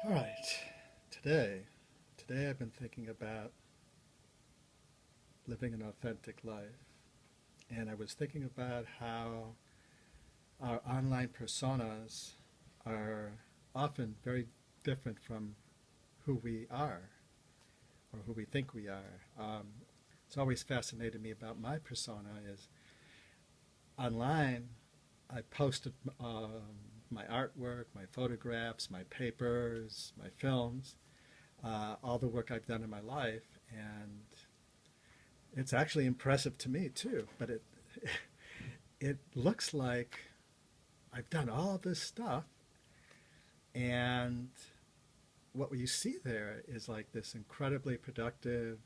All right, today I've been thinking about living an authentic life, and I was thinking about how our online personas are often very different from who we are or who we think we are. It's always fascinated me about my persona is online. I posted my artwork, my photographs, my papers, my films, all the work I've done in my life, and it's actually impressive to me too. But it looks like I've done all this stuff, and what you see there is like this incredibly productive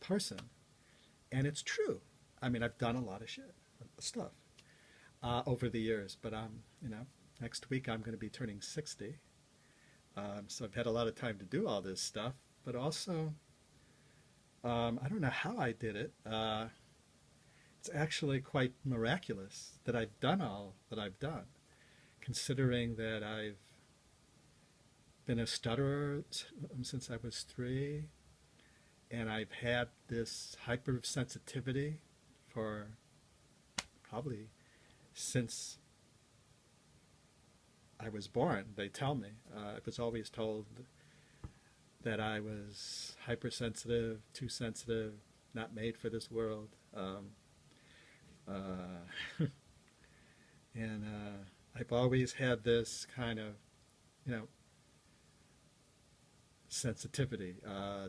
person, and it's true. I mean, I've done a lot of stuff over the years, but next week I'm going to be turning 60, so I've had a lot of time to do all this stuff. But also, I don't know how I did it. It's actually quite miraculous that I've done all that I've done, considering that I've been a stutterer since I was 3, and I've had this hypersensitivity for probably since I was born. They tell me. I was always told that I was hypersensitive, too sensitive, not made for this world. And I've always had this kind of, you know, sensitivity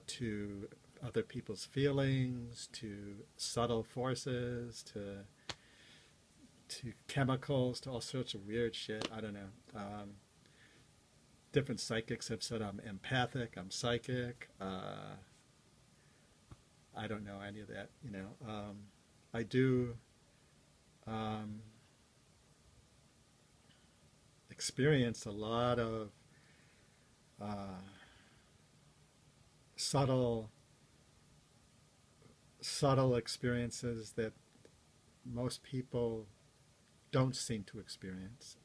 to other people's feelings, to subtle forces, to chemicals, to all sorts of weird shit. I don't know. Different psychics have said I'm empathic, I'm psychic. I don't know any of that, you know. I do experience a lot of subtle experiences that most people don't seem to experience.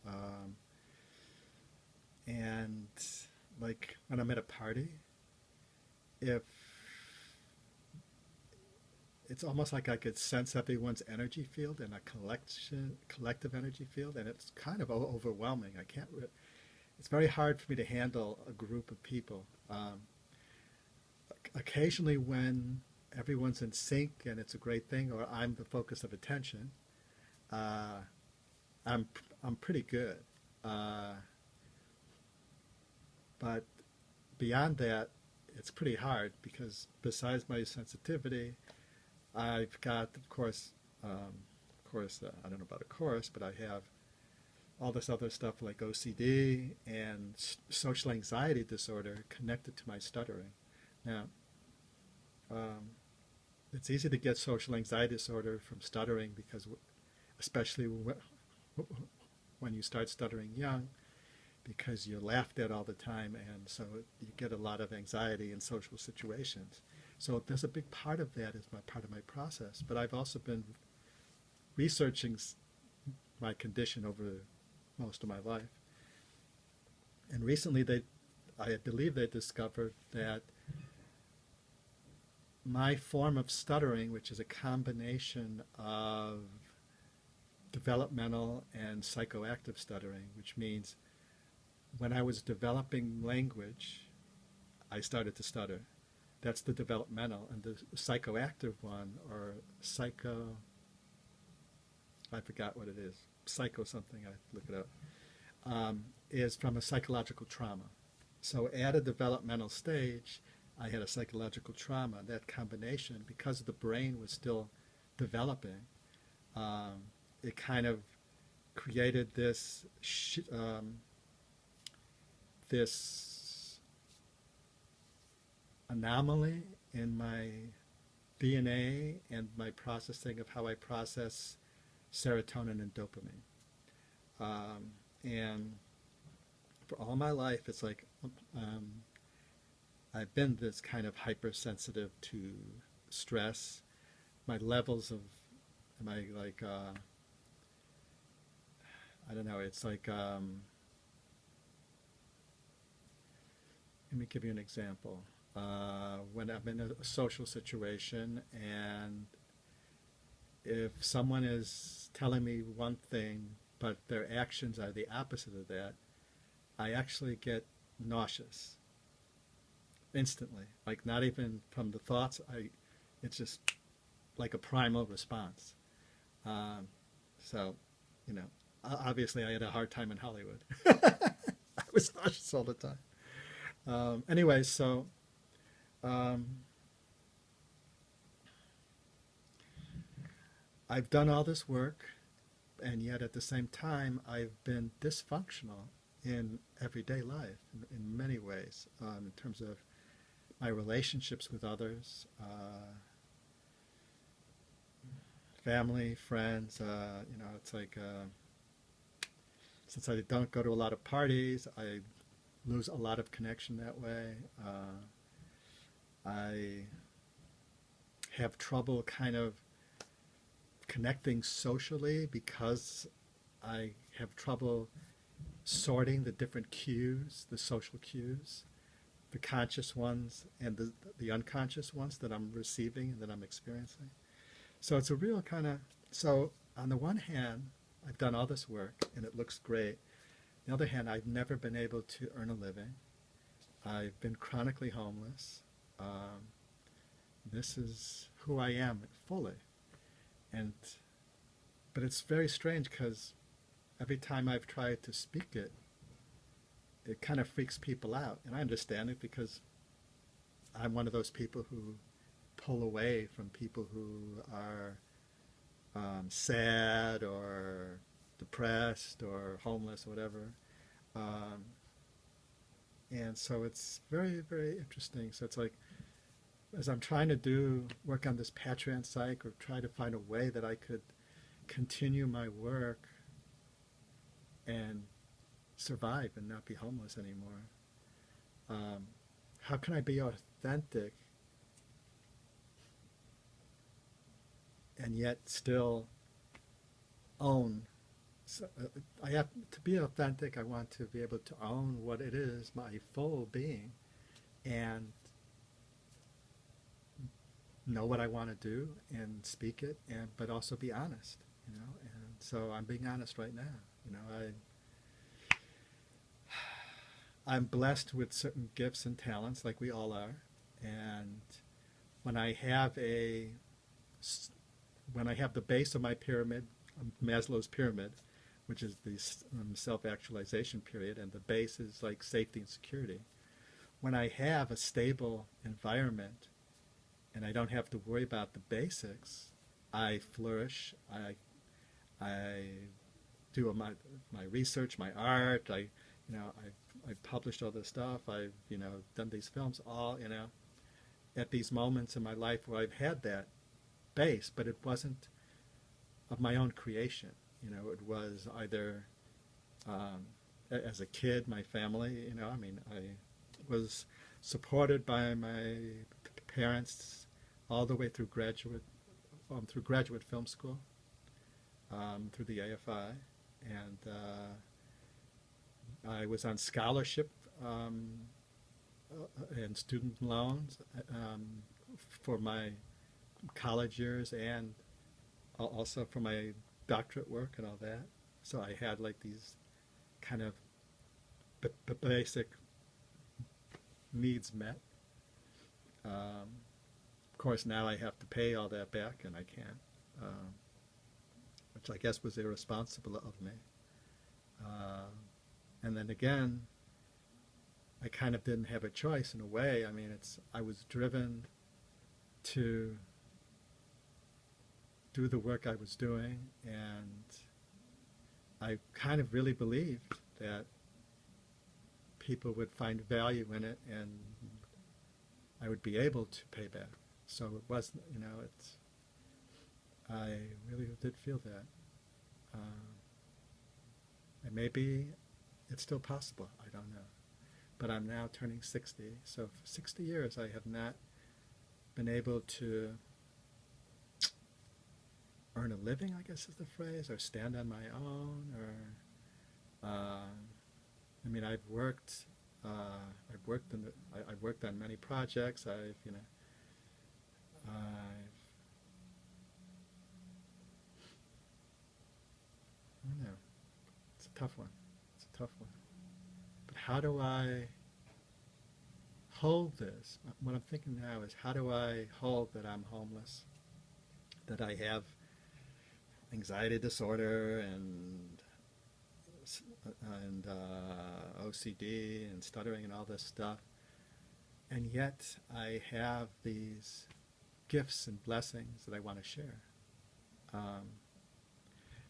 And like when I'm at a party, if it's almost like I could sense everyone's energy field in a collective energy field, and it's kind of overwhelming. I can't. It's very hard for me to handle a group of people. Occasionally, when everyone's in sync and it's a great thing, or I'm the focus of attention, I'm pretty good. But beyond that, it's pretty hard because besides my sensitivity, I've got, of course, I don't know about a course, but I have all this other stuff like OCD and social anxiety disorder connected to my stuttering. Now, it's easy to get social anxiety disorder from stuttering because, especially when you start stuttering young, because you're laughed at all the time, and so you get a lot of anxiety in social situations. So there's a big part of that as part of my process. But I've also been researching my condition over most of my life. And recently I believe they discovered that my form of stuttering, which is a combination of developmental and psychoactive stuttering, which means when I was developing language, I started to stutter. That's the developmental. And the psychoactive one, or I forgot what it is, psycho something, I look it up, is from a psychological trauma. So at a developmental stage, I had a psychological trauma. That combination, because the brain was still developing, it kind of created this this anomaly in my DNA and my processing of how I process serotonin and dopamine. And for all my life, it's like I've been this kind of hypersensitive to stress. My levels of, my like, I don't know, it's like let me give you an example. When I'm in a social situation and if someone is telling me one thing but their actions are the opposite of that, I actually get nauseous instantly. Like not even from the thoughts, it's just like a primal response. Um, so, you know, obviously I had a hard time in Hollywood. I was nauseous all the time. Anyway, so um, I've done all this work, and yet at the same time, I've been dysfunctional in everyday life in many ways, in terms of my relationships with others, family, friends. It's like since I don't go to a lot of parties, I lose a lot of connection that way. I have trouble kind of connecting socially because I have trouble sorting the different cues, the social cues, the conscious ones and the unconscious ones that I'm receiving and that I'm experiencing. So it's a real kind of, so on the one hand, I've done all this work and it looks great. On the other hand, I've never been able to earn a living. I've been chronically homeless. This is who I am fully. And, but it's very strange because every time I've tried to speak it, it kind of freaks people out. And I understand it because I'm one of those people who pull away from people who are sad or depressed or homeless or whatever. And so it's very, very interesting. So it's like, as I'm trying to work on this Patreon site or try to find a way that I could continue my work and survive and not be homeless anymore, how can I be authentic and yet still own? So, I have to be authentic. I want to be able to own what it is, my full being, and know what I want to do and speak it, but also be honest, And so I'm being honest right now. I'm blessed with certain gifts and talents, like we all are, and when I have the base of my pyramid, Maslow's pyramid, which is the self-actualization period, and the base is like safety and security. When I have a stable environment and I don't have to worry about the basics, I flourish. I do my research, my art. I've published all this stuff. I've done these films. All at these moments in my life where I've had that base, but it wasn't of my own creation. It was either as a kid, my family. I was supported by my parents all the way through graduate film school, through the AFI, and I was on scholarship and student loans for my college years and also for my doctorate work and all that. So I had like these kind of basic needs met. Of course, now I have to pay all that back, and I can't, which I guess was irresponsible of me. And then again, I kind of didn't have a choice in a way. I was driven to do the work I was doing, and I kind of really believed that people would find value in it and I would be able to pay back. So it wasn't, I really did feel that. And maybe it's still possible, I don't know. But I'm now turning 60, so for 60 years I have not been able to earn a living, I guess is the phrase, or stand on my own, or, I've worked I've worked I've worked on many projects. I've I don't know. It's a tough one. It's a tough one. But how do I hold this? What I'm thinking now is, how do I hold that I'm homeless, that I have anxiety disorder and OCD and stuttering and all this stuff, and yet I have these gifts and blessings that I want to share.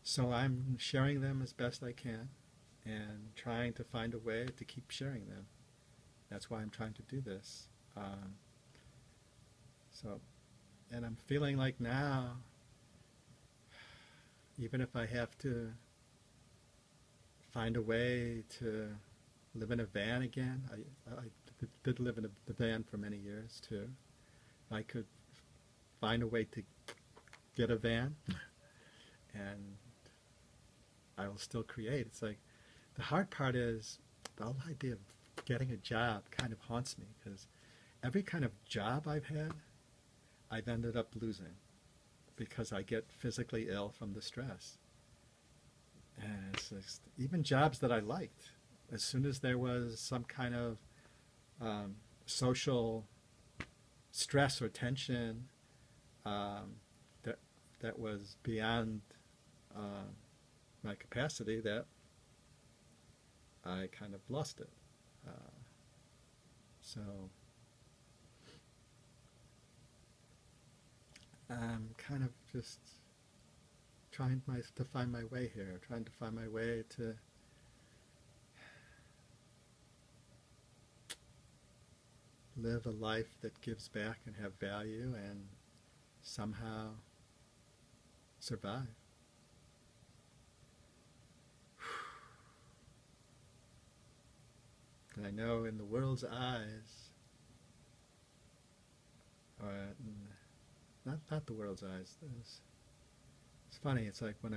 So I'm sharing them as best I can and trying to find a way to keep sharing them. That's why I'm trying to do this. And I'm feeling like now, even if I have to find a way to live in a van again, I did live in a van for many years too. If I could find a way to get a van, and I will still create. It's like, the hard part is the whole idea of getting a job kind of haunts me, because every kind of job I've had, I've ended up losing because I get physically ill from the stress. And it's just, even jobs that I liked, as soon as there was some kind of social stress or tension that was beyond my capacity, that I kind of lost it. So I'm kind of just trying to find my way here, trying to find my way to live a life that gives back and have value and somehow survive. And I know in the world's eyes, or not the world's eyes, it's funny, it's like when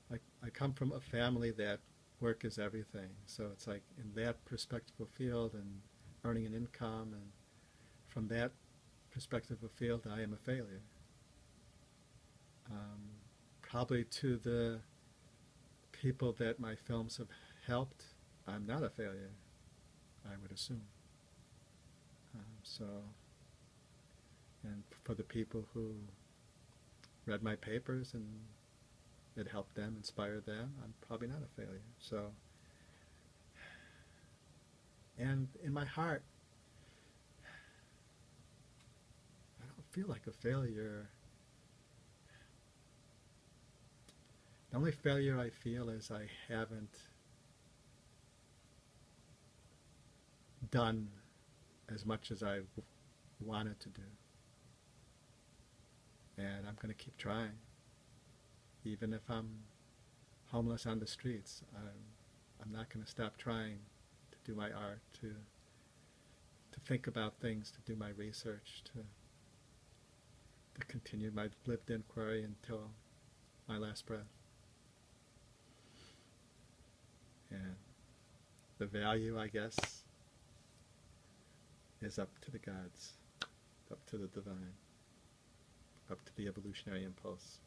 I come from a family that work is everything, so it's like in that perspective field and earning an income, and from that perspective of field, I am a failure. Probably to the people that my films have helped, I'm not a failure, I would assume. And for the people who read my papers and it helped them, inspired them, I'm probably not a failure. So, and in my heart, I don't feel like a failure. The only failure I feel is I haven't done as much as I wanted to do. And I'm going to keep trying. Even if I'm homeless on the streets, I'm not going to stop trying to do my art, to think about things, to do my research, to continue my lived inquiry until my last breath. And the value, I guess, is up to the gods, up to the divine, up to the evolutionary impulse,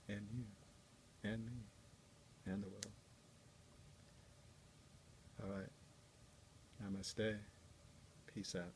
and you, and me, and the world. All right. Namaste. Peace out.